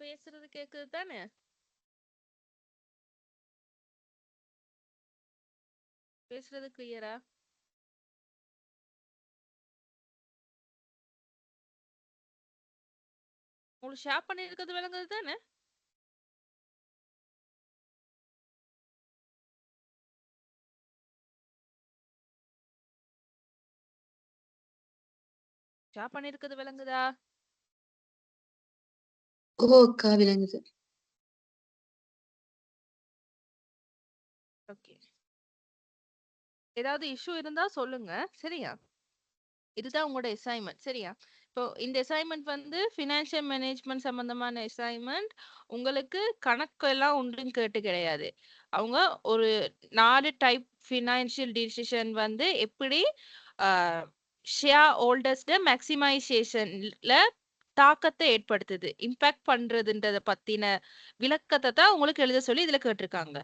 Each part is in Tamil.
பேசுறது கேக்குது தானே? பேசுறது கிளியரா? உங்களுக்கு ஷேர் பண்ணிருக்கிறது விளங்குது தானே? ஷேர் பண்ணிருக்கிறது விளங்குதா? ஓ அக்கா விளங்குது. ஓகே. ஏதாவது இஷ்யூ இருந்தா சொல்லுங்க. சரியா? இதுதான் உங்களோட அசைன்மெண்ட். சரியா? இப்போ இந்த அசைன்மெண்ட் வந்து ஃபினான்ஷியல் மேனேஜ்மெண்ட் சம்பந்தமான அசைன்மெண்ட். உங்களுக்கு கணக்கு எல்லாம் உண்டுன்னு கேட்டு கிடையாது. அவங்க ஒரு 4 டைப் ஃபினான்ஷியல் டிசிஷன் வந்து எப்படி ஷேர் ஹோல்டர்ஸ்ட மேக்சிமைசேஷன்ல தாக்கத்தை ஏற்படுத்துது, இம்பாக்ட் பண்றதுன்றத பத்தின விளக்கத்தை தான் உங்களுக்கு எழுத சொல்லி இதுல கேட்டிருக்காங்க.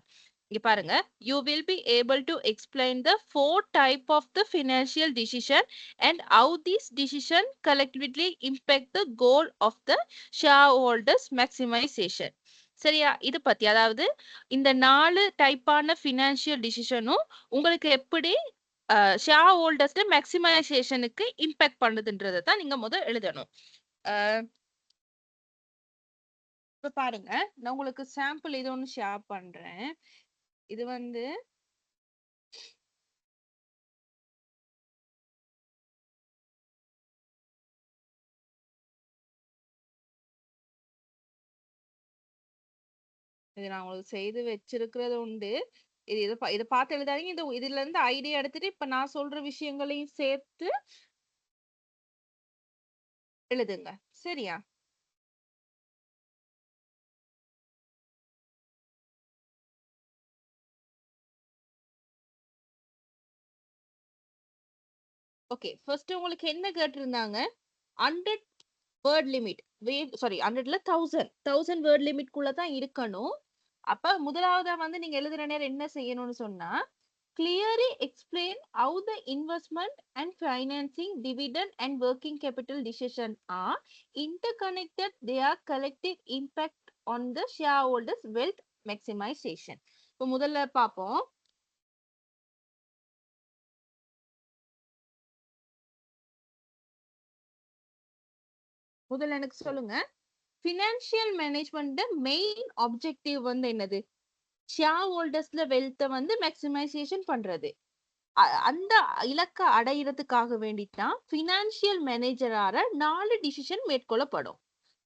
இங்க பாருங்க, you will be able to explain the 4 type of the financial decision and how these decision collectively impact the goal of the shareholders maximization. சரியா? இது பத்தி, அதாவது இந்த 4 டைப்பான ஃபினான்ஷியல் டிசிஷனும் உங்களுக்கு எப்படி ஷேர் ஹோல்டர்ஸ் மேக்சிமைசேஷனுக்கு இம்பாக்ட் பண்ணுதுன்றதை தான் நீங்க முதல் எழுதணும். இப்ப பாருங்க, நான் உங்களுக்கு சாம்பிள் இது ஒன்று ஷேர் பண்றேன். இது வந்து இது நான் உங்களுக்கு செய்து வச்சிருக்கிறது உண்டு. இதை பார்த்து எழுதாதீங்க. இதுல இருந்து ஐடியா எடுத்துட்டு இப்ப நான் சொல்ற விஷயங்களையும் சேர்த்து எழுதுங்க. சரியா? ஓகே, ஃபர்ஸ்ட் உங்களுக்கு என்ன கேட்டிருந்தாங்க? 100 வேர்ட் லிமிட், சாரி 100ல 1000 வேர்ட் லிமிட்குள்ள தான் இருக்கணும். அப்ப முதலாவதா வந்து நீங்க எழுதுற நேரம் என்ன செய்யணும்னு சொன்னா, clearly explain how the investment and financing, dividend and working capital decision are interconnected, their collective impact on the shareholders wealth maximization. இப்போ முதல்ல பார்ப்போம். முதல்ல எனக்கு சொல்லுங்க, ஃபினான்ஷியல் மேனேஜ்மெண்ட் மெயின் ஆப்ஜெக்டிவ் வந்து என்னது? ஷேர் ஹோல்டர்ஸ்ல வெல்த்தை வந்து மேக்சிமைசேஷன் பண்றது. அந்த இலக்கை அடையிறதுக்காக வேண்டித்தான் ஃபினான்ஷியல் மேனேஜரால 4 டிசிஷன் மேற்கொள்ளப்படும்.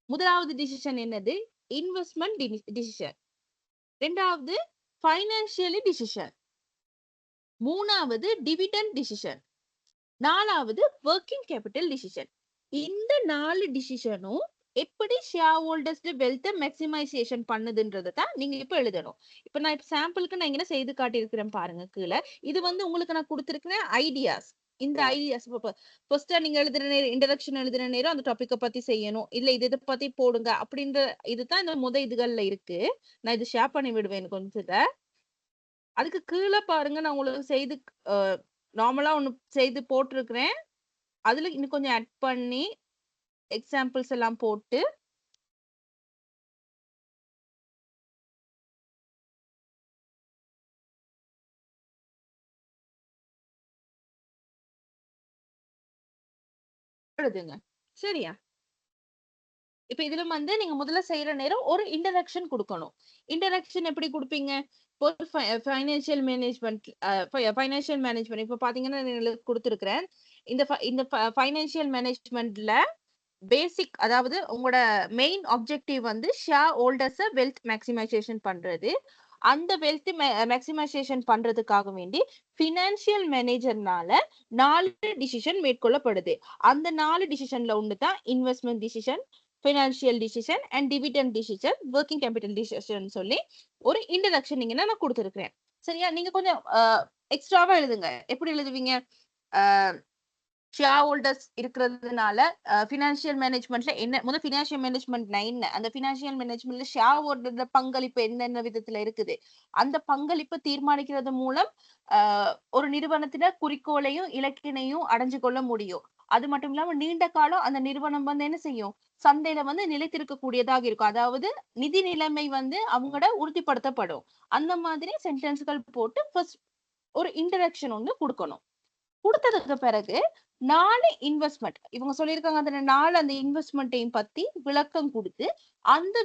முதலாவது டிசிஷன் என்னது? Investment decision. இரண்டாவது ஃபைனான்சியலி டிசிஷன். மூணாவது டிவிடெண்ட் டிசிஷன். நாலாவது ஒர்க்கிங் கேபிட்டல் டிசிஷன். இந்த 4 டிசிஷனும் எப்படி ஷேர் ஹோல்டர்ஸ் வெல்த்தை மேக்சிமைசேஷன் பண்ணுதுன்றதை தான் நீங்க இப்ப எழுதணும். இப்ப நான் சாம்பிளுக்கு நான் இங்க செய்து காட்டியிருக்கிறேன் பாருங்க கீழே. இது வந்து உங்களுக்கு நான் கொடுத்திருக்கிறேன் ஐடியாஸ். இந்த ஐடியாஸ் ஃபர்ஸ்ட் நீங்க எழுதுற நேரம், இன்ட்ரடக்ஷன் எழுதுற நேரம் அந்த டாபிக்கை பத்தி செய்யணும், இல்ல இதை பத்தி போடுங்க அப்படின்ற இதுதான் இந்த இதுகள்ல இருக்கு. நான் இது ஷேர் பண்ணி விடுவேன் கொஞ்சம். அதுக்கு கீழே பாருங்க, நான் உங்களுக்கு செய்து நார்மலா ஒண்ணு செய்து போட்டிருக்கிறேன். அதுல இன்னும் கொஞ்சம் ஆட் பண்ணி எக்ஸாம்பிள்ஸ் எல்லாம் போட்டு எழுதுங்க. சரியா? இப்ப இதுல வந்து நீங்க முதல்ல செய்யற நேரம் ஒரு இன்ட்ரடக்ஷன் கொடுக்கணும். இன்ட்ரடக்ஷன் எப்படி கொடுப்பீங்க? ஃபைனான்சியல் மேனேஜ்மெண்ட் இப்ப பாத்தீங்கன்னா கொடுத்திருக்கிறேன். இந்த ஃபைனான்சியல் மேனேஜ்மெண்ட்ல பேசிக், அதாவது உங்களோட மெயின் ஆப்ஜெக்டிவ் வந்து ஷேர் ஹோல்டர்ஸை வெல்த் மேக்சிமைசேஷன் பண்றது. அந்த வெல்த் மேக்சிமைசேஷன் பண்றதுக்காக வேண்டி பினான்சியல் மேனேஜர்னால 4 டிசிஷன் மேற்கொள்ளப்படுது. அந்த 4 டிசிஷன்ல ஒன்று தான் investment decision, financial decision and dividend decision, working capital decision சொல்லி ஒரு இன்ட்ரடக்ஷன் நீங்க நான் கொடுத்திருக்கிறேன். சரியா? நீங்க கொஞ்சம் எக்ஸ்ட்ராவா எழுதுங்க. எப்படி எழுதுவீங்க? ஷேர் ஹோல்டர்ஸ் இருக்கிறதுனால ஃபினான்ஷியல் மேனேஜ்மெண்ட்ல என்ன, முதல் ஃபினான்ஷியல் மேனேஜ்மெண்ட்னா என்ன, அந்த ஃபினான்ஷியல் மேனேஜ்மெண்ட்ல ஷேர் ஹோல்டர் பங்களிப்பு என்னென்ன விதத்துல இருக்குது, அந்த பங்களிப்பு தீர்மானிக்கிறது மூலம் ஒரு நிறுவனத்தின குறிக்கோளையும் இலக்கினையும் அடைஞ்சு கொள்ள முடியும். அது மட்டும் இல்லாம நீண்ட காலம் அந்த நிறுவனம் வந்து என்ன செய்யும், சந்தையில வந்து நிலைத்திருக்கக்கூடியதாக இருக்கும். அதாவது நிதி நிலைமை வந்து அவங்களோட உறுதிப்படுத்தப்படும். அந்த மாதிரி சென்டென்ஸ்கள் போட்டு ஃபர்ஸ்ட் ஒரு இன்ட்ரோடக்ஷன் ஒண்ணு குடுக்கணும். குடுத்ததுக்கு பிறகு 4 இன்வெஸ்ட்மென்ட் இவங்க சொல்லியிருக்காங்க. அந்த 4 அந்த இன்வெஸ்ட்மென்ட்டையும் பத்தி விளக்கம் குடுத்து, அந்த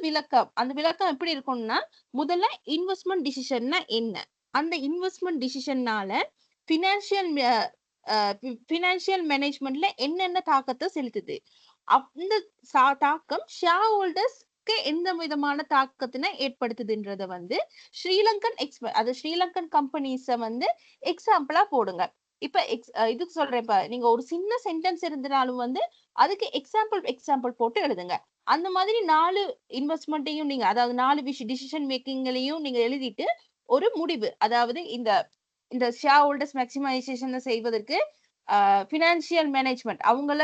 விளக்கம் எப்படி இருக்கும்னா, முதல்ல இன்வெஸ்ட்மென்ட் டிசிஷன்னா என்ன? அந்த இன்வெஸ்ட்மென்ட் டிசிஷன்னால பினான்சியல் அ அ பினான்சியல் மேனேஜ்மென்ட்ல என்னென்ன தாக்கத்த செலுத்துது? அந்த தாக்கம் ஷேர் ஹோல்டர்ஸ்க்கு எந்த விதமான தாக்கத்தினை ஏற்படுத்துதுன்றத வந்து ஸ்ரீலங்கன் கம்பெனிஸ வந்து எக்ஸாம்பிளா போடுங்க. இப்ப இதுக்கு சொல்றேன். இப்ப நீங்க ஒரு சின்ன சென்டென்ஸ் இருந்தாலும் வந்து அதுக்கு எக்ஸாம்பிள் போட்டு எழுதுங்க. அந்த மாதிரி 4 இன்வெஸ்ட்மென்ட்டையும் நீங்க அதாவது 4 டிசிஷன் மேக்கிங்லயும் நீங்க எழுதிட்டு ஒரு முடிவு. அதாவது இந்த இந்த ஷேர் ஹோல்டர்ஸ் மேக்ஸிமைசேஷன் செய்வதற்கு பினான்சியல் மேனேஜ்மென்ட் அவங்கள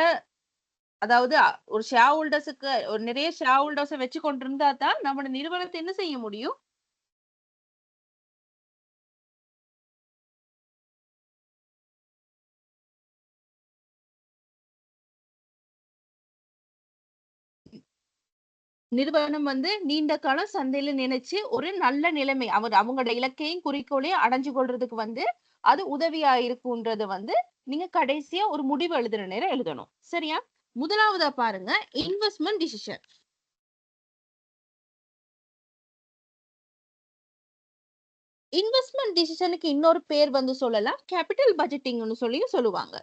அதாவது ஒரு ஷேர் ஹோல்டர்ஸ்க்கு ஒரு நிறைய ஷேர் ஹோல்டர்ஸ வச்சு கொண்டிருந்தா தான் நம்ம நிறுவனத்த என்ன செய்ய முடியும்? நிறுவனம் வந்து நீண்ட காலம் சந்தையில நினைச்சு ஒரு நல்ல நிலைமை அவங்களோட இலக்கையும் குறிக்கோளையும் அடைஞ்சு கொள்றதுக்கு வந்து அது உதவியா இருக்கும்ன்றத வந்து நீங்க கடைசியா ஒரு முடிவு எழுதுற நேரம் எழுதணும். சரியா? முதலாவதா பாருங்க இன்வெஸ்ட்மென்ட் டிசிஷன். இன்வெஸ்ட்மென்ட் டிசிஷனுக்கு இன்னொரு பேர் வந்து சொல்லலாம். கேபிட்டல் பட்ஜெட்டிங்னு சொல்லியும் சொல்லுவாங்க.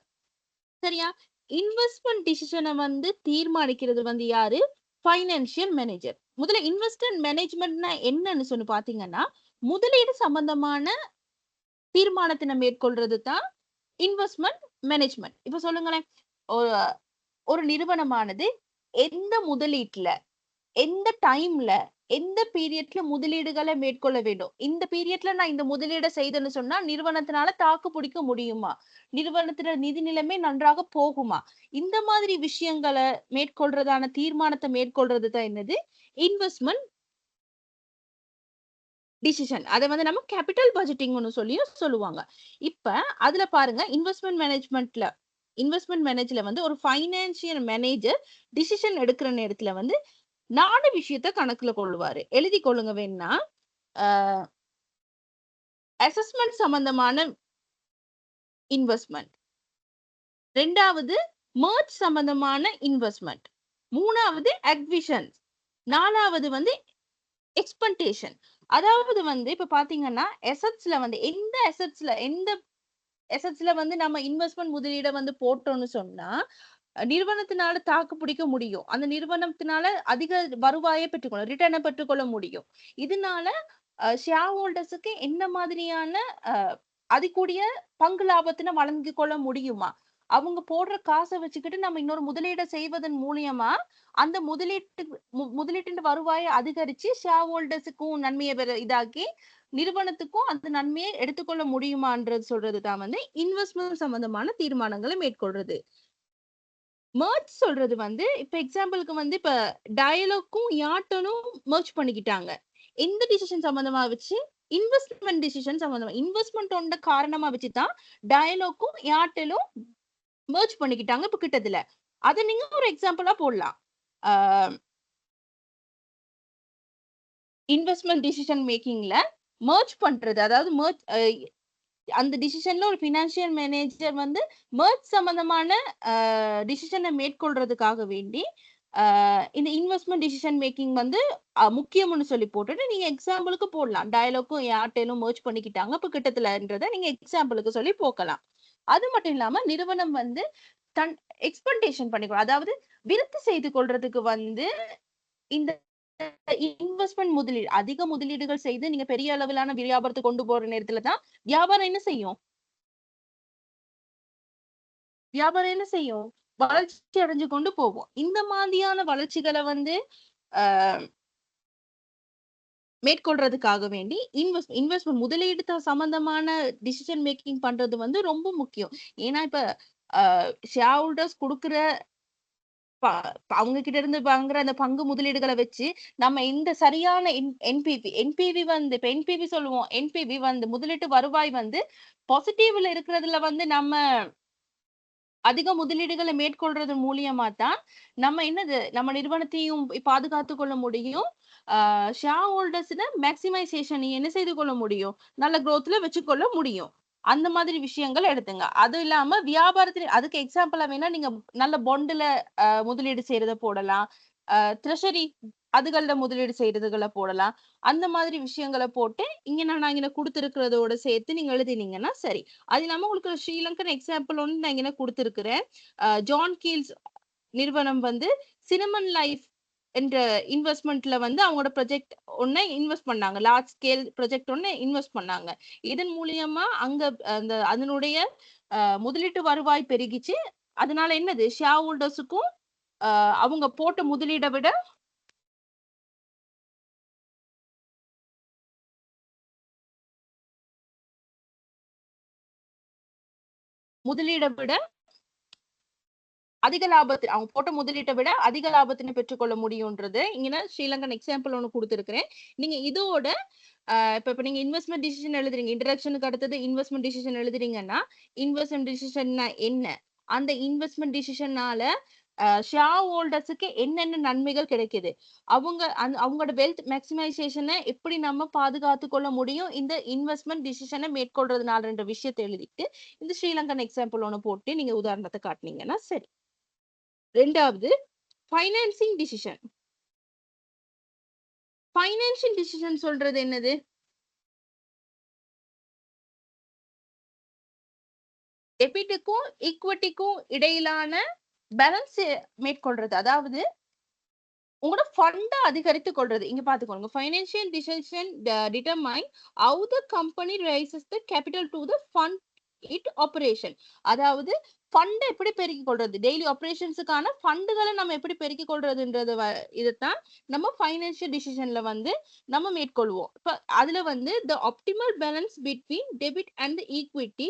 சரியா? இன்வெஸ்ட்மென்ட் டிசிஷன வந்து தீர்மானிக்கிறது வந்து யாரு? Financial manager. முதல்ல இன்வெஸ்ட்மென்ட் மேனேஜ்மென்ட்னா என்னன்னு சொல்லி பார்த்தீங்கன்னா, முதலீடு சம்பந்தமான தீர்மானத்தினை மேற்கொள்றது தான் இன்வெஸ்ட்மென்ட் மேனேஜ்மென்ட். இப்ப சொல்லுங்களேன். ஒரு ஒரு நிறுவனமானது எந்த முதலீட்ல எந்த டைம்ல, எந்த பீரியட்ல முதலீடுகள மேற்கொள்ள வேண்டும்? இந்த பீரியட்ல நான் இந்த முதலீட செய்தேன்னு சொன்னா, நிறுவனத்தினால தாக்கு பிடிக்க முடியுமா? நிறுவனத்தில நிதி நிலைமை நன்றாக போகுமா? இந்த மாதிரி விஷயங்கள மேற்கொள்றதான தீர்மானத்த மேற்கொள்றது தான் என்னது? Investment decision. அத வந்து நம்ம கேபிட்டல் பட்ஜெட்டிங்ன்னு சொல்லியும் சொல்லுவாங்க. இப்ப அதுல பாருங்க இன்வெஸ்ட்மென்ட் மேனேஜ்ல வந்து ஒரு ஃபைனான்சியல் மேனேஜர் டிசிஷன் எடுக்கிற நேரத்துல வந்து 4 விஷயத்த கணக்குல கொள்ளுவாரு. எழுதிக் கொள்ளுங்க வேணும்னா, அ அசஸ்மென்ட் சம்பந்தமான இன்வெஸ்ட்மென்ட். 2வது மெர்ஜ் சம்பந்தமான இன்வெஸ்ட்மென்ட். 3வது அக்விசிஷன்ஸ். 4வது வந்து எக்ஸ்பென்டேஷன். அதாவது வந்து இப்ப பார்த்தீங்கன்னா, எந்த அசெட்ஸ்ல வந்து நம்ம இன்வெஸ்ட்மென்ட் முதலீட வந்து போட்டோம்னு சொன்னா, நிறுவனத்தினால தாக்கு பிடிக்க முடியும். அந்த நிறுவனத்தினால அதிக வருவாய ரிட்டர்ன பெற்றுக்கொள்ள முடியும். இதனால ஷேர் ஹோல்டர்ஸ்க்கு என்ன மாதிரியான அ அதிகூடிய பங்கு லாபத்தின வழங்கிக் கொள்ள முடியுமா? அவங்க போடுற காச வச்சுக்கிட்டு நம்ம இன்னொரு முதலீட செய்வதன் மூலியமா, அந்த முதலீட்டின் வருவாய அதிகரிச்சு ஷேர் ஹோல்டர்ஸ்க்கும் நன்மைய இதாக்கி, நிறுவனத்துக்கும் அந்த நன்மையை எடுத்துக்கொள்ள முடியுமான்றது சொல்றது தான் வந்து இன்வெஸ்ட்மென்ட் சம்பந்தமான தீர்மானங்கள மேற்கொள்றது. மெர்ஜ் சொல்றது வந்து இப்ப எக்ஸாம்பிள்க்கு வந்து இப்ப டயலாக்கும் ஏர்டெலும் மெர்ஜ் பண்ணிக்கிட்டாங்க. எந்த டிசிஷன் சம்பந்தமா வச்சு? இன்வெஸ்ட்மென்ட் டிசிஷன் சம்பந்தமா. இன்வெஸ்ட்மென்ட் காரணமா வச்சு தான் டயலாக்கும் ஏர்டெலும் மெர்ஜ் பண்ணிக்கிட்டாங்க இப்ப கிட்டத்துல. அத நீங்க ஒரு எக்ஸாம்பிளா போடலாம். ஆ இன்வெஸ்ட்மென்ட் டிசிஷன் மேக்கிங்ல மெர்ஜ் பண்றது. அதாவது அந்த டிசிஷன்ல ஒரு பினான்சியல் மேனேஜர் வந்து மெர்ஜ் சம்பந்தமான டிசிஷனை மேற்கொள்றதுக்காக வேண்டி இந்த இன்வெஸ்ட்மென்ட் டிசிஷன் மேக்கிங் வந்து முக்கியம்னு சொல்லி போட்டுட்டு நீங்க எக்ஸாம்பிளுக்கு போடலாம். டயலாக்கும் ஏர்டெலும் மெர்ஜ் பண்ணிக்கிட்டாங்க இப்ப கிட்டத்துலன்றத நீங்க எக்ஸாம்பிளுக்கு சொல்லி போக்கலாம். அது மட்டும் இல்லாம நிறுவனம் வந்து தன் எக்ஸ்பென்டேஷன் பண்ணிக்கணும். அதாவது விருத்தி செய்து கொள்றதுக்கு வந்து இந்த அதிக முதலீடுகள் செய்து நீங்க பெரிய அளவிலான வியாபாரத்தை கொண்டு போற நேரத்துல தான் வியாபாரம் என்ன செய்யும்? வியாபாரம் என்ன செய்யும்? வளர்ச்சி அடைஞ்சு கொண்டு போகும். இந்த மாதிரியான வளர்ச்சிகள வந்து அ மேற்கொள்றதுக்காக வேண்டி இன்வெஸ்ட்மென்ட் முதலீடு சம்பந்தமான டிசிஷன் மேக்கிங் பண்றது வந்து ரொம்ப முக்கியம். ஏன்னா இப்ப அ ஷேர் ஹோல்டர்ஸ் குடுக்குற ப அவங்க கிட்ட இருந்து வாங்குற அந்த பங்கு முதலீடுகள வச்சு, நம்ம இந்த சரியான என்பிவி வந்து இப்ப என்பிவி சொல்லுவோம். என்பிவி வந்து முதலீட்டு வருவாய் வந்து பாசிட்டிவ்ல இருக்கிறதுல வந்து நம்ம அதிக முதலீடுகளை மேற்கொள்றது மூலியமா தான் நம்ம என்னது நம்ம நிறுவனத்தையும் பாதுகாத்து கொள்ள முடியும். ஷேர் ஹோல்டர்ஸ் மேக்சிமைசேஷன் என்ன செய்து கொள்ள முடியும், நல்ல growthல வச்சுக்கொள்ள முடியும். அந்த மாதிரி விஷயங்கள் எடுத்துங்க. அது இல்லாம வியாபாரத்துல அதுக்கு எக்ஸாம்பிளா வேணா நீங்க நல்ல பொண்டுல முதலீடு செய்யறத போடலாம். ட்ரெஷரி அதுகள்ல முதலீடு செய்யறதுகளை போடலாம். அந்த மாதிரி விஷயங்களை போட்டு நான் இங்க கொடுத்திருக்கிறதோட சேர்த்து நீங்க எழுதினீங்கன்னா சரி. அது இல்லாம உங்களுக்கு ஸ்ரீலங்கன் எக்ஸாம்பிள் ஒன்று நான் இங்க கொடுத்திருக்கிறேன். ஜான் கீல்ஸ் நிறுவனம் வந்து சினமன் லைஃப் என்ற இன்வெஸ்ட்மெண்ட்ல வந்து அவங்களோட ப்ராஜெக்ட் ஒண்ணு இன்வெஸ்ட் பண்ணாங்க. லார்ஜ் ஸ்கேல் ப்ராஜெக்ட் ஒண்ணு இன்வெஸ்ட் பண்ணாங்க. இதன் மூலியமா அங்க அந்த அதனுடைய முதலீட்டு வருவாய் பெருகிச்சு. அதனால என்னது ஷேர் ஹோல்டர்ஸுக்கும் அவங்க போட்ட முதலீடை விட முதலீடை விட அதிக லாபத்தை அவங்க போட்ட முதலீட்டை விட அதிக லாபத்தினை பெற்றுக்கொள்ள முடியும்ன்றது இங்க ஸ்ரீலங்கன் எக்ஸாம்பிள் ஒண்ணு கொடுத்திருக்கிறேன். நீங்க இதோட இப்ப நீங்க இன்வெஸ்ட்மெண்ட் டிசிஷன் எழுதுறீங்க, இன்ட்ரடக்ஷனுக்கு அடுத்தது இன்வெஸ்ட்மெண்ட் டிசிஷன் எழுதுறீங்கன்னா இன்வெஸ்ட்மெண்ட் டிசிஷன்னா என்ன, அந்த இன்வெஸ்ட்மெண்ட் டிசிஷனால ஷேர் ஹோல்டர்ஸுக்கு என்னென்ன நன்மைகள் கிடைக்குது, அவங்களோட வெல்த் மேக்சிமைசேஷனை எப்படி நம்ம பாதுகாத்து கொள்ள முடியும் இந்த இன்வெஸ்ட்மெண்ட் டிசிஷனை மேற்கொள்றதுனாலன்ற விஷயத்தை எழுதிட்டு இந்த ஸ்ரீலங்கன் எக்ஸாம்பிள் ஒண்ணு போட்டு நீங்க உதாரணத்தை காட்டினீங்கன்னா சரி. ரெண்டாவது ஃபைனான்சிங் டிசிஷன். ஃபைனான்சியல் டிசிஷன் சொல்றது என்னது? டெபிட்டுக்கும் ஈக்விட்டிக்கும் இடையிலான பேலன்ஸ் மேற்கொள்றது. அதாவது உங்களோட ஃபண்ட அதிகரித்துக் கொள்றது. இங்க பாத்துக்கோங்க. Financial decision determine how the company raises the capital to the fund it operation. அதாவது ஃபண்ட் எப்படி பெருக்கிக் கொள்றது, டெய்லி ஆபரேஷன்ஸுக்கான ஃபண்டுகளை நம்ம எப்படி பெருக்கிக் கொள்றதுன்றது இதுதான் நம்ம ஃபைனான்சியல் டிசிஷன்ல வந்து நம்ம மேற்கொள்வோம். இப்ப அதுல வந்து the optimal balance between debit and equity,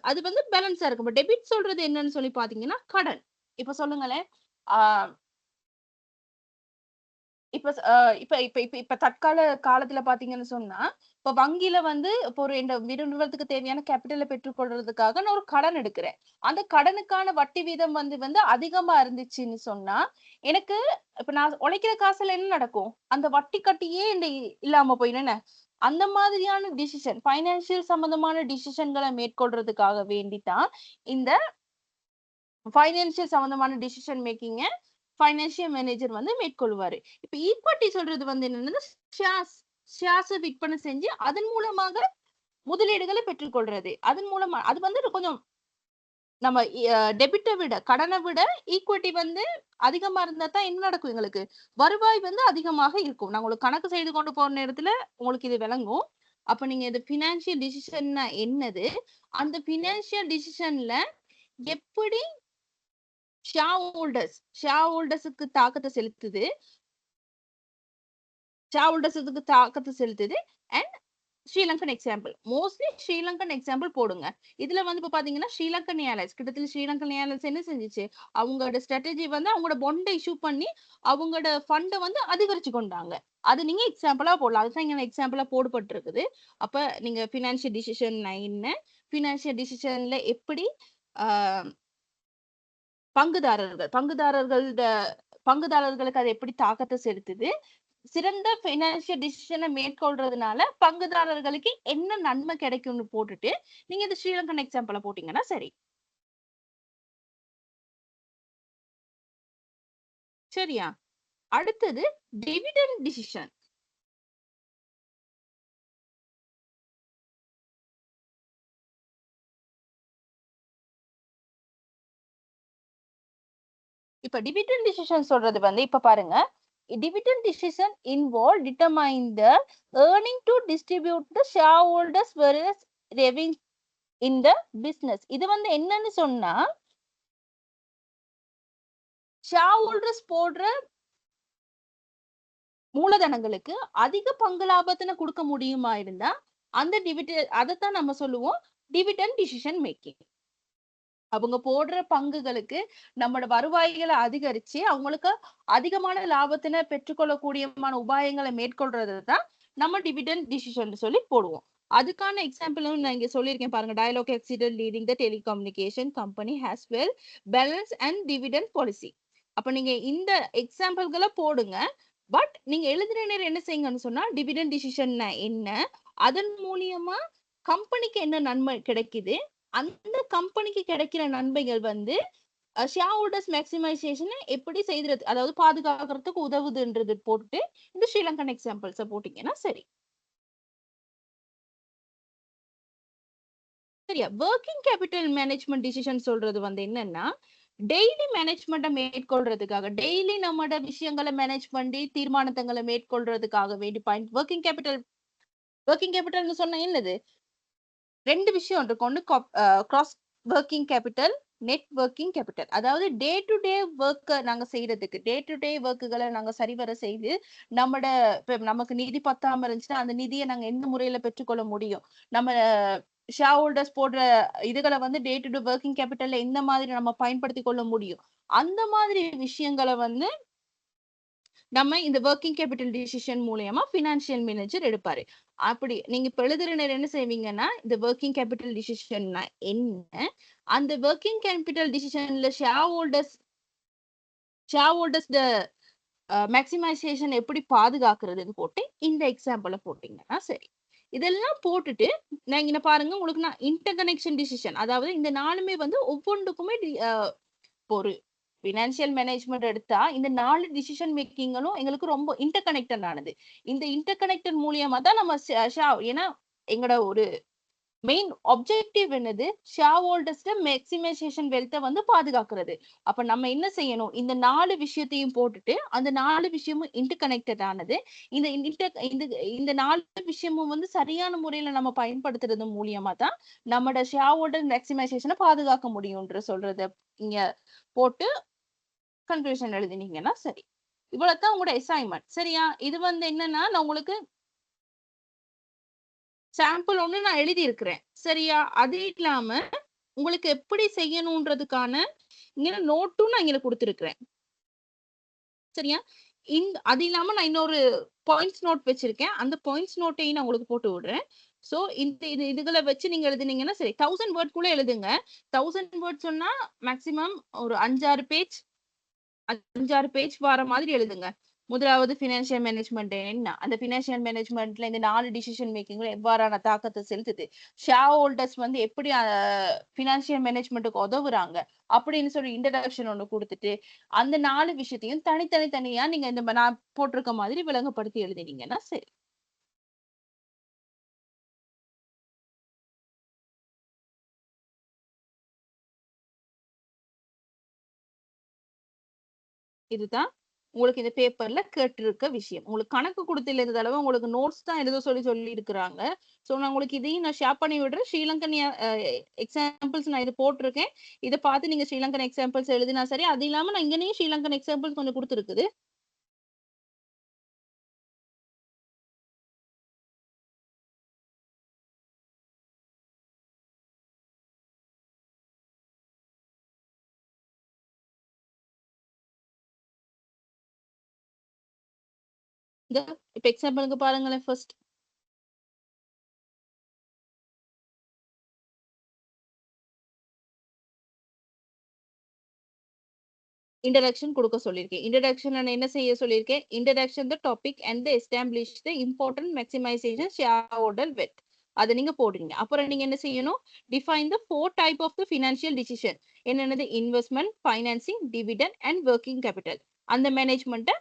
அது வந்து பேலன்ஸா இருக்கும். டெபிட் சொல்றது என்னன்னு சொல்லி பாத்தீங்கன்னா கடன். இப்ப சொல்லுங்களேன். இப்ப இப்ப இப்ப இப்ப இப்ப தற்கால காலத்துல பாத்தீங்கன்னு சொன்னா, இப்ப வங்கியில வந்து இப்ப ஒரு நிறுவனத்துக்கு தேவையான கேபிட்டல பெற்றுக்கொள்றதுக்காக நான் ஒரு கடன் எடுக்கிறேன். அந்த கடனுக்கான வட்டி வீதம் வந்து அதிகமா இருந்துச்சுன்னு சொன்னா, எனக்கு இப்ப நான் உழைக்கிற காசுல என்ன நடக்கும்? அந்த வட்டி கட்டியே இல்லாம போயிடும் என்ன? அந்த மாதிரியான டிசிஷன், பைனான்சியல் சம்பந்தமான டிசிஷன்களை மேற்கொள்றதுக்காக வேண்டித்தான் இந்த பைனான்சியல் சம்பந்தமான டிசிஷன் மேக்கிங்க பைனான்சியல் மேனேஜர் வந்து மேற்கொள்வாரு. இப்ப ஈக்விட்டி சொல்றது வந்து என்னன்னா ஷேர்ஸ் விற்பனை செஞ்சு அதன் மூலமாக முதலீடுகளை பெற்றுக்கொள்றது. அதன் மூலமா அது வந்து கொஞ்சம் நம்ம டெபிட்டை விட கடனை விட ஈக்விட்டி வந்து அதிகமா இருந்தா தான் என்ன நடக்கும், எங்களுக்கு வருவாய் வந்து அதிகமாக இருக்கும். நான் உங்களுக்கு கணக்கு செய்து கொண்டு போற நேரத்துல உங்களுக்கு இது விளங்கும். அப்ப நீங்க இது பினான்சியல் டிசிஷன்னா என்னது, அந்த பினான்சியல் டிசிஷன்ல எப்படி ஷேர் ஹோல்டர்ஸுக்கு தாக்கத்தை செலுத்துது, and Sri Lankan example, mostly Sri Lankan example போடுங்க. இதுல வந்து இப்ப பாத்தீங்கன்னா ஸ்ரீலங்கன் ஏர்லைன்ஸ், கிட்டத்தட்ட ஸ்ரீலங்கன் ஏர்லைன்ஸ் என்ன செஞ்சுச்சு, அவங்களோட ஸ்ட்ராட்டஜி வந்து அவங்களோட பொண்டை இஷ்யூ பண்ணி அவங்களோட ஃபண்டை வந்து அதிகரிச்சு கொண்டாங்க. அது நீங்க எக்ஸாம்பிளா போடலாம். அதுதான் இங்க எக்ஸாம்பிளா போடப்பட்டிருக்குது. அப்ப நீங்க பினான்சியல் டிசிஷன் என்ன, பினான்சியல் டிசிஷன்ல எப்படி பங்குதாரர்களுக்கு அது எப்படி தாக்கத்தை செலுத்துது, சிறந்த பைனான்சியல் டிசிஷனை மேற்கொள்றதுனால பங்குதாரர்களுக்கு என்ன நன்மை கிடைக்கும்னு போட்டுட்டு நீங்க இந்த ஸ்ரீலங்கன் எக்ஸாம்பிள போட்டீங்கன்னா சரி. சரியா? அடுத்தது டிவிடெண்ட் டிசிஷன். இப்ப டிவிடெண்ட் டிசிஷன் சொல்றது வந்து இப்ப பாருங்க, dividend decision involve determine the earning to distribute the shareholders various revenue in the business. இது வந்து என்னன்னு சொன்னா, shareholders போடுற மூலதனங்களுக்கு அதிக பங்கு லாபத்தினை கொடுக்க முடியுமா இருந்தா அந்த அதைத்தான் நம்ம சொல்லுவோம் டிவிடெண்ட் டிசிஷன் மேக்கிங். அவங்க போடுற பங்குகளுக்கு நம்மளோட வருவாய்களை அதிகரிச்சு அவங்களுக்கு அதிகமான லாபத்தினை பெற்றுக்கொள்ளக்கூடிய உபாயங்களை மேற்கொள்றது தான் நம்ம டிவிடெண்ட் டிசிஷன் சொல்லி போடுவோம். அதுக்கான எக்ஸாம்பிளும் நான் இங்க சொல்லியிருக்கேன் பாருங்க. Dialog Axiata leading the telecommunication company has well balance and dividend policy. அப்ப நீங்க இந்த எக்ஸாம்பிள்களை போடுங்க. பட் நீங்க எழுதுற நேரம் என்ன செய்யுங்கன்னு சொன்னா டிவிடெண்ட் டிசிஷன் என்ன, அதன் மூலியமா கம்பெனிக்கு என்ன நன்மை கிடைக்குது, அந்த கம்பெனிக்கு கிடைக்கிற நன்மைகள் வந்து ஷேர் ஹோல்டர்ஸ் மேக்ஸிமைசேஷனை எப்படி செய்யறது, அதாவது பாதுகாக்கிறதுக்கு உதவுதுன்றது போட்டு இந்த ஸ்ரீலங்கன் எக்ஸாம்பிள்ஸை போட்டீங்கன்னா சரி. சரியா? ஒர்க்கிங் கேபிட்டல் மேனேஜ்மெண்ட் டிசிஷன் சொல்றது வந்து என்னன்னா டெய்லி மேனேஜ்மெண்ட்டை மேற்கொள்றதுக்காக, டெய்லி நம்மளோட விஷயங்களை மேனேஜ் பண்ணி தீர்மானங்களை மேற்கொள்றதுக்காக வேண்டி பாயிண்ட் ஒர்க்கிங் கேபிட்டல்னு சொன்னா என்னது? ரெண்டு விஷயம் இருக்கு. ஒன்னு cross working capital, net working capital. அதாவது டே டு டே ஒர்க்கை நாங்க செய்யறதுக்கு, டே டு டே ஒர்க்குகளை நாங்க சரிவர செய்து நம்மட நமக்கு நிதி பத்தாம இருந்துச்சுன்னா அந்த நிதியை நாங்க எந்த முறையில பெற்றுக்கொள்ள முடியும், நம்ம ஷேர் ஹோல்டர்ஸ் போடுற இதுகளை வந்து டே டு டே ஒர்க்கிங் கேபிட்டல்ல எந்த மாதிரி நம்ம பயன்படுத்தி கொள்ள முடியும், அந்த மாதிரி விஷயங்களை வந்து நம்ம இந்த ஒர்க்கிங் கேபிட்டல் டிசிஷன் மூலமா பினான்சியல் மேனேஜர் எடுப்பாரு. அப்படி நீங்க இப்ப எழுதுற நேரம் என்ன செய்வீங்கன்னா இந்த ஒர்க்கிங் கேபிட்டல் டிசிஷன்னா என்ன, அந்த ஒர்க்கிங் கேபிட்டல் டிசிஷன்ல ஷேர் ஹோல்டர்ஸ் மேக்சிமைசேஷன் எப்படி பாதுகாக்கிறதுன்னு போட்டு இந்த எக்ஸாம்பிள போட்டீங்கன்னா சரி. இதெல்லாம் போட்டுட்டு நான் இங்க பாருங்க, உங்களுக்கு நான் இன்டர் கனெக்ஷன் டிசிஷன், அதாவது இந்த நாலுமே வந்து ஒவ்வொன்றுக்குமே ஒரு பினான்சியல் மேனேஜ்மெண்ட் எடுத்தா இந்த 4 டிசிஷன் மேக்கிங்களும் எங்களுக்கு ரொம்ப இன்டர் கனெக்டட் ஆனது. இந்த இன்டர் கனெக்டட் மூலியமா தான் நம்ம ஏன்னா எங்களோட ஒரு மெயின் ஆப்ஜெக்டிவ் என்னது, ஷேர் ஹோல்டர்ஸ் மேக்ஸிமைசேஷன் வெல்த்தை வந்து பாதுகாக்கிறது. அப்ப நம்ம என்ன செய்யணும், இந்த 4 விஷயத்தையும் போட்டுட்டு அந்த 4 விஷயமும் இன்டர் கனெக்டட் ஆனது. இந்த இந்த 4 விஷயமும் வந்து சரியான முறையில நம்ம பயன்படுத்துறது மூலியமா தான் நம்மளோட ஷேர் ஹோல்டர் மேக்ஸிமைசேஷனை பாதுகாக்க முடியும்ன்ற சொல்றத இங்க போட்டு கன்க்ளூஷன் எழுதினீங்கன்னா சரி. இவ்வளவுதான் உங்களோட அசைன்மெண்ட். சரியா? இது வந்து என்னன்னா நான் உங்களுக்கு சாம்பிள் ஒண்ணு நான் எழுதி இருக்கிறேன். சரியா? அது இல்லாம உங்களுக்கு எப்படி செய்யணும்ன்றதுக்கான இங்க நோட்டும் நான் இங்க கொடுத்திருக்கிறேன். சரியா? அது இல்லாம நான் இன்னொரு பாயிண்ட்ஸ் நோட் வச்சிருக்கேன். அந்த பாயிண்ட்ஸ் நோட்டையும் நான் உங்களுக்கு போட்டு விடுறேன். சோ இதுகளை வச்சு நீங்க எழுதுனீங்கன்னா சரி. 1000 வேர்ட்குள்ள எழுதுங்க. 1000 வேர்ட் சொன்னா மேக்சிமம் ஒரு 5-6 பேஜ் வர மாதிரி எழுதுங்க. முதலாவது பினான்சியல் மேனேஜ்மெண்ட் என்ன, அந்த பினான்சியல் மேனேஜ்மெண்ட்ல இந்த 4 டிசிஷன் மேக்கிங்ல எவ்வாறான தாக்கத்தை செலுத்துது, ஷேர் ஹோல்டர்ஸ் வந்து எப்படி பினான்சியல் மேனேஜ்மெண்ட்டுக்கு உதவுறாங்க அப்படின்னு சொல்லி இன்ட்ரடக்ஷன் ஒண்ணு கொடுத்துட்டு அந்த 4 விஷயத்தையும் தனித்தனியா நீங்க இந்த நான் போட்டிருக்க மாதிரி விளங்கப்படுத்தி எழுதினீங்கன்னா சரி. இதுதான் உங்களுக்கு இந்த பேப்பர்ல கேட்டிருக்க விஷயம். உங்களுக்கு கணக்கு கொடுத்துல இந்த தடவை உங்களுக்கு நோட்ஸ் தான் எழுத சொல்லி இருக்கிறாங்க. சோ நான் உங்களுக்கு இதையும் நான் ஷேர் பண்ணி விடுறேன். ஸ்ரீலங்கன் எக்ஸாம்பிள்ஸ் நான் இது போட்டிருக்கேன். இதை பார்த்து நீங்க ஸ்ரீலங்கன் எக்ஸாம்பிள்ஸ் எழுதினா சரி. அது இல்லாம நான் இங்கேயும் ஸ்ரீலங்கன் எக்ஸாம்பிள்ஸ் கொஞ்சம் கொடுத்துருக்குது. இப்ப எக்ஸாம்பிளுக்கு பாருங்களேன். ஃபர்ஸ்ட் introduction கொடுக்க சொல்லியிருக்கேன். introduction நான் என்ன செய்ய சொல்லியிருக்கேன், introduction the topic and the establish the important maximization shareholder wealth. அதை நீங்க போடுறீங்க. அப்புறம் நீங்க என்ன செய்யணும், define the 4 type of the financial decision. என்னென்னது, investment, financing, dividend and working capital. அந்த மேனேஜ்மெண்ட்டை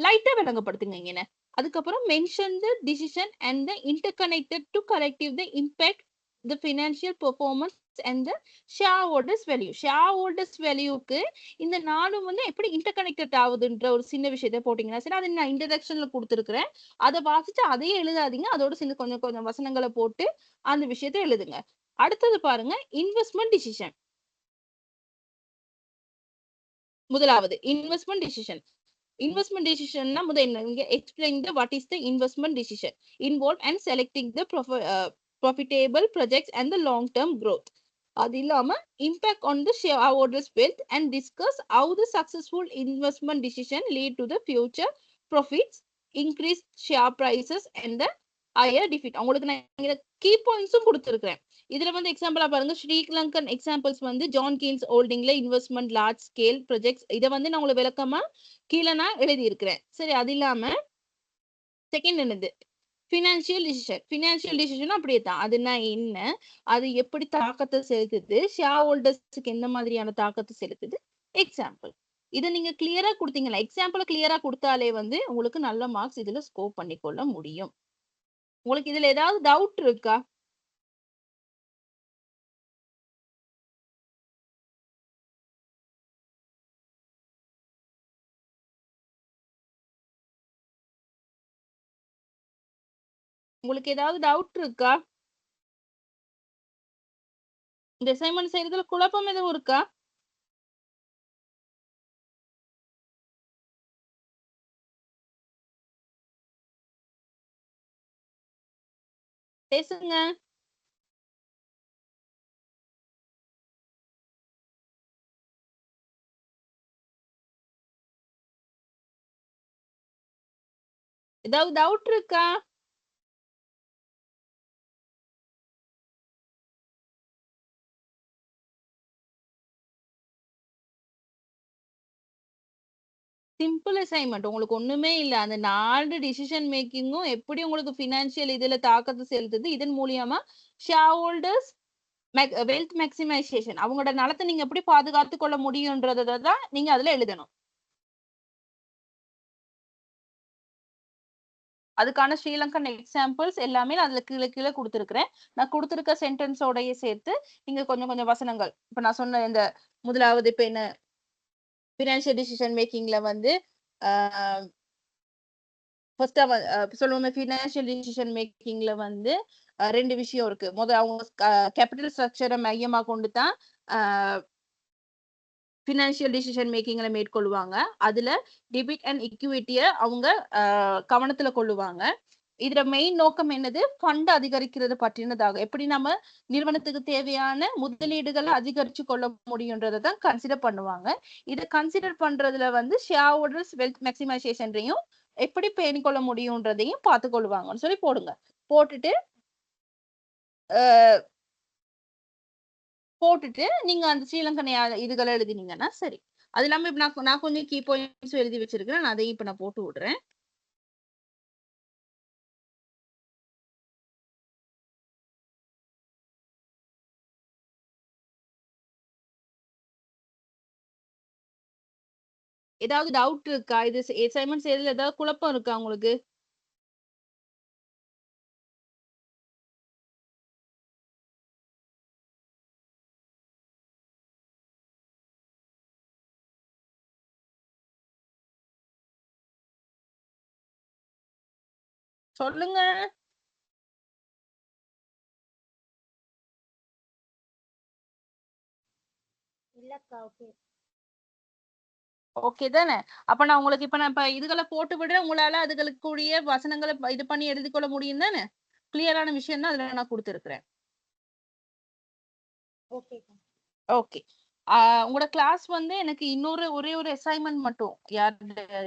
லைட்டா விளங்கப்படுத்துங்க இங்க. அதுக்கப்புறம் mention the decision and the interconnected to collective the impact the financial performance and the shareholders value. shareholders valueக்கு இந்த நாலும் வந்து எப்படி இன்டர்கனெக்டட் ஆகுதுன்ற ஒரு சின்ன விஷயத்தை போட்டீங்கன்னா சரி. அதை நான் இன்ட்ரடக்ஷன்ல கொடுத்துருக்கிறேன். அதை வாசிச்சு அதையே எழுதாதீங்க. அதோட சேர்ந்து கொஞ்சம் கொஞ்சம் வசனங்களை போட்டு அந்த விஷயத்தை எழுதுங்க. அடுத்தது பாருங்க, இன்வெஸ்ட்மெண்ட் டிசிஷன். முதலாவது investment decision. investment decision na explain the what is the investment decision involved and selecting the profitable projects and the long term growth. அது இல்லாம impact on the shareholders wealth and discuss how the successful investment decision lead to the future profits, increased share prices and the defeat. உங்களுக்கு நான் கீ பாயிண்ட்ஸும் கொடுத்துருக்கேன். இதுல வந்து எக்ஸாம்பிளா பாருங்க, ஸ்ரீலங்கன் எக்ஸாம்பிள்ஸ் வந்து ஜான் கீன்ஸ் ஹோல்டிங்ல இன்வெஸ்ட்மெண்ட் லார்ஜ் ஸ்கேல் ப்ராஜெக்ட்ஸ். இதை வந்து நான் உங்களுக்கு விளக்கமா கீழே நான் எழுதி இருக்கிறேன். சரி, அது இல்லாம செகண்ட் என்னது ஃபினான்ஷியல் டிசிஷன். ஃபினான்ஷியல் டிசிஷன் அப்படியே தான். அதுனா என்ன, அது எப்படி தாக்கத்தை செலுத்துது, ஷேர் ஹோல்டர்ஸுக்கு எந்த மாதிரியான தாக்கத்தை செலுத்துது, எக்ஸாம்பிள். இதை நீங்க கிளியரா கொடுத்தீங்களா, எக்ஸாம்பிள் கிளியரா கொடுத்தாலே வந்து உங்களுக்கு நல்ல மார்க்ஸ் இதுல ஸ்கோர் பண்ணிக்கொள்ள முடியும். உங்களுக்கு இதுல ஏதாவது டவுட் இருக்கா? உங்களுக்கு ஏதாவது டவுட் இருக்கா? இந்த அசைன்மெண்ட் செய்யறதுல குழப்பம் எதுவும் இருக்கா? பேசுங்க. ஏதாவது டவுட் இருக்கா? சிம்பிள் அசைன்மெண்ட், உங்களுக்கு ஒண்ணுமே இல்ல. அந்த 4 டிசிஷன் மேக்கிங்கும் எப்படி உங்களுக்கு பினான்சியல் இதுல தாக்கத்தை செலுத்துது, இதன் மூலியமா ஷேர் ஹோல்டர்ஸ் வெல்த் மேக்சிமைசேஷன், அவங்களோட நலத்தை நீங்க எப்படி பாதுகாத்து கொள்ள முடியும்ன்றதை தான் நீங்க அதுல எழுதணும். அதுக்கான ஸ்ரீலங்கன் எக்ஸாம்பிள்ஸ் எல்லாமே நான் அதுல கீழே கீழே கொடுத்துருக்கிறேன். நான் கொடுத்துருக்க சென்டென்ஸோடய சேர்த்து நீங்க கொஞ்சம் கொஞ்சம் வசனங்கள், இப்ப நான் சொன்ன இந்த முதலாவது இப்ப என்ன பினான்சியல் டிசிஷன் மேக்கிங்ல வந்து ஃபர்ஸ்டா சொல்லுவோமே, ஃபினான்ஷியல் டிசிஷன் மேக்கிங்ல வந்து 2 விஷயம் இருக்கு. அவங்க கேபிட்டல் ஸ்ட்ரக்சரை மையமா கொண்டு தான் ஃபினான்ஷியல் டிசிஷன் மேக்கிங்ல மேற்கொள்வாங்க. அதுல டெபிட் அண்ட் இக்விட்டியை அவங்க கவனத்துல கொள்ளுவாங்க. இதுல மெயின் நோக்கம் என்னது, ஃபண்ட் அதிகரிக்கிறது பற்றினதாக, எப்படி நம்ம நிறுவனத்துக்கு தேவையான முதலீடுகளை அதிகரிச்சு கொள்ள முடியும்ன்றதை தான் கன்சிடர் பண்ணுவாங்க. இதை கன்சிடர் பண்றதுல வந்து ஷேர் ஹோல்டர்ஸ் வெல்த் மேக்சிமைசேஷன்றையும் எப்படி பேணிக்கொள்ள முடியும்ன்றதையும் பார்த்து கொள்வாங்கன்னு சொல்லி போடுங்க. போட்டுட்டு நீங்க அந்த ஸ்ரீலங்கன் இதுகளை எழுதினீங்கன்னா சரி. அது இல்லாம இப்ப நான் கொஞ்சம் கீ பாயிண்ட்ஸ் எழுதி வச்சிருக்கிறேன். நான் அதையும் இப்ப நான் போட்டு விடுறேன். ஏதாவது டவுட் இருக்கா? இது அசைன்மெண்ட் செய்யறதுல ஏதாவது குழப்பம் இருக்கா உங்களுக்கு? சொல்லுங்க. ஓகே தானே? அப்ப நான் உங்களுக்கு இப்ப நான் இதுகளை போட்டு விட உங்களால அதுகளுக்கு கூடிய வசனங்களை இது பண்ணி எழுதி கொள்ள முடியும் தானே? கிளியரான விஷயம் தான் அதுல நான் கொடுத்திருக்கிறேன். ஓகே. உங்களோட கிளாஸ் வந்து எனக்கு இன்னொரு ஒரே ஒரு அசைன்மெண்ட் மட்டும்,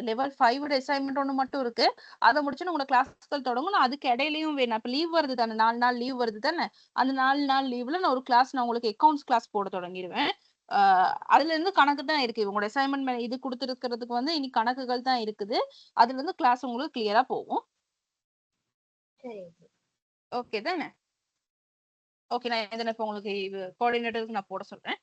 லெவல் 5 அசைன்மெண்ட் ஒண்ணு மட்டும் இருக்கு. அதை முடிச்சு உங்களோட கிளாஸ்கள் தொடங்கும். நான் அதுக்கு இடையிலயும் வேணும், இப்ப லீவ் வருது தானே, 4 நாள் லீவ் வருது தானே, அந்த 4 நாள் லீவ்ல நான் ஒரு கிளாஸ், நான் உங்களுக்கு அக்கௌண்ட்ஸ் கிளாஸ் போட தொடங்கிடுவேன். அதுல இருந்து கணக்கு தான் இருக்கு. உங்களோட அசைன்மெண்ட் இது கொடுத்துருக்கிறதுக்கு வந்து இனி கணக்குகள் தான் இருக்குது. அதுல இருந்து கிளாஸ் உங்களுக்கு கிளியரா போகும். ஓகே தானே? ஓகே, நான் இப்ப உங்களுக்கு கோஆர்டினேட்டருக்கு நான் போட சொல்றேன்.